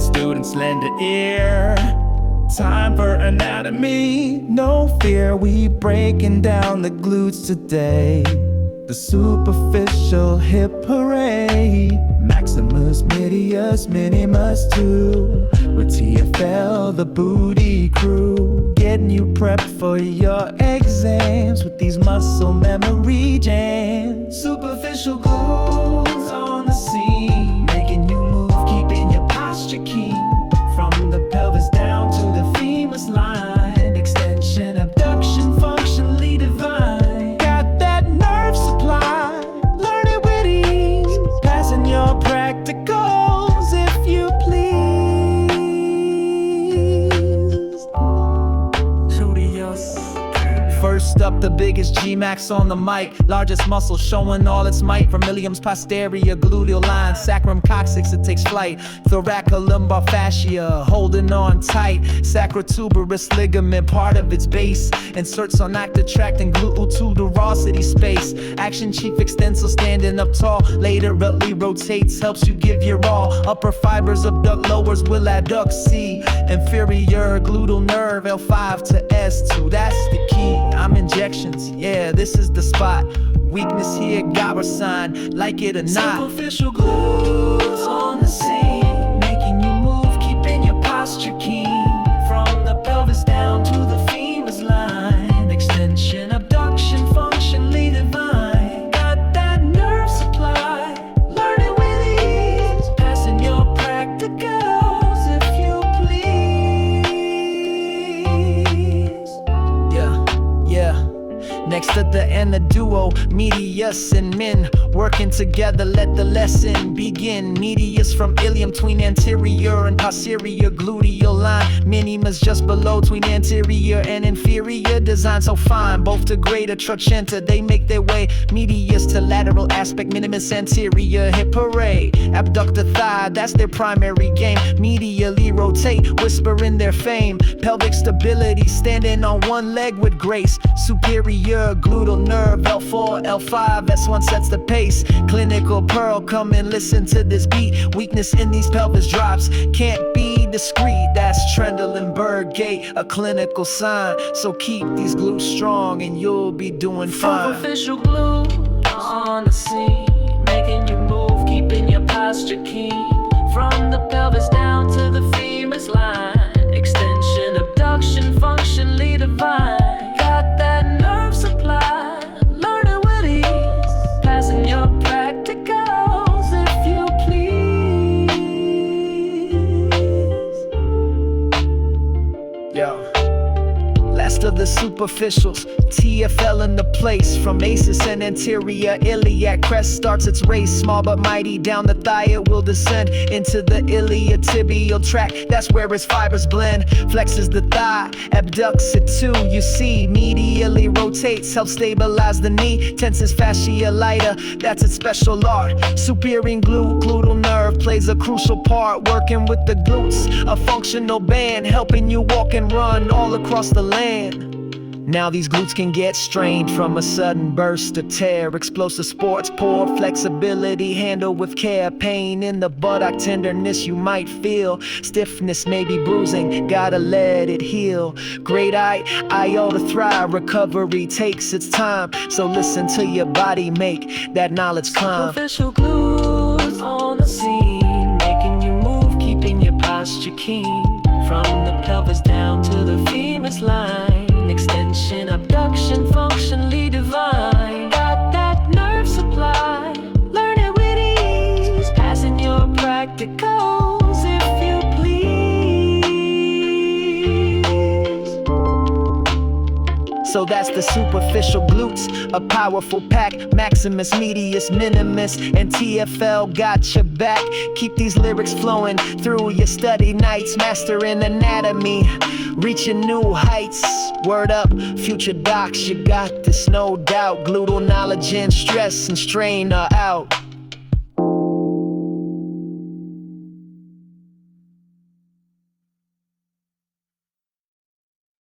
med student's slender ear. Time for anatomy, no fear. We breaking down the glutes today. The superficial hip parade, Maximus, Medius, Minimus too. With TFL, the booty crew, getting you prepped for your exams with these muscle memory jams. Superficial glutes on the scene, making you move, keeping your posture keen. From the pelvis down to the femur's line, extension, abduction, functionally divine. Got that nerve supply, learn it with ease, passing your practicals if you please. First up, the biggest G-max on the mic, largest muscle showing all its might. From ilium's posterior gluteal line, sacrum coccyx, it takes flight. Thoracolumbar fascia, holding on tight. Sacrotuberous ligament, part of its base, inserts on active tract and gluteal tuberosity space. Action chief extensor, standing up tall, laterally rotates, helps you give your all. Upper fibers abduct, lowers will adduct. C, inferior gluteal nerve, L5 to S2, that's the key. I'm injections, yeah, this is the spot. Weakness here, got a sign, like it or not. Superficial glutes on the scene, making you move, keeping your posture keen. From the pelvis down to the femur's line, extension, abduction, functionally divine. Got that nerve supply, learn it with ease, passing your practicals if you please. Yeah. Next to the and the duo, medius and min, working together, let the lesson begin. Medius from ilium, tween anterior and posterior gluteal line. Minimus just below, tween anterior and inferior, design so fine. Both to greater trochanter, they make their way. Medius to lateral aspect, minimus anterior hip parade. Abductor thigh, that's their primary game. Medially rotate, whisper in their fame. Pelvic stability, standing on one leg with grace. Superior gluteal nerve, L4, L5, S1 sets the pace. Clinical pearl, come and listen to this beat. Weakness in these pelvis drops, can't be discreet. That's Trendelenburg gait, a clinical sign. So keep these glutes strong and you'll be doing fine. Superficial glutes on the scene, making you move, keeping your posture keen. From the pelvis down to the femur's line, extension, abduction, functionally divine. Got that nerve supply, learn it with ease, passing your practicals if you please. Yo, last of the superficials, TFL in the place. From aces and anterior iliac crest starts its race. Small but mighty, down the thigh it will descend into the iliotibial tract, that's where its fibers blend. Flexes the thigh, abducts it too, you see. Medially rotates, helps stabilize the knee. Tenses fascia lighter, that's its special art. Superior gluteal nerve plays a crucial part, working with the glutes, a functional band, helping you walk and run all across the land. Now these glutes can get strained from a sudden burst or tear. Explosive sports, poor flexibility, handle with care. Pain in the buttock, tenderness you might feel. Stiffness, maybe bruising, gotta let it heal. Great iota thrive, recovery takes its time. So listen to your body, make that knowledge climb. Superficial glutes on the scene, making you move, keeping your posture keen. From the pelvis down to the femur's line, extension, abduction, functionally divine. Got that nerve supply, learn it with ease, passing your practicals if you please. So that's the superficial glutes, a powerful pack. Maximus, Medius, Minimus, and TFL got your back. Keep these lyrics flowing through your study nights, mastering anatomy, reaching new heights. Word up, future docs, you got this, no doubt. Gluteal knowledge and stress and strain are out.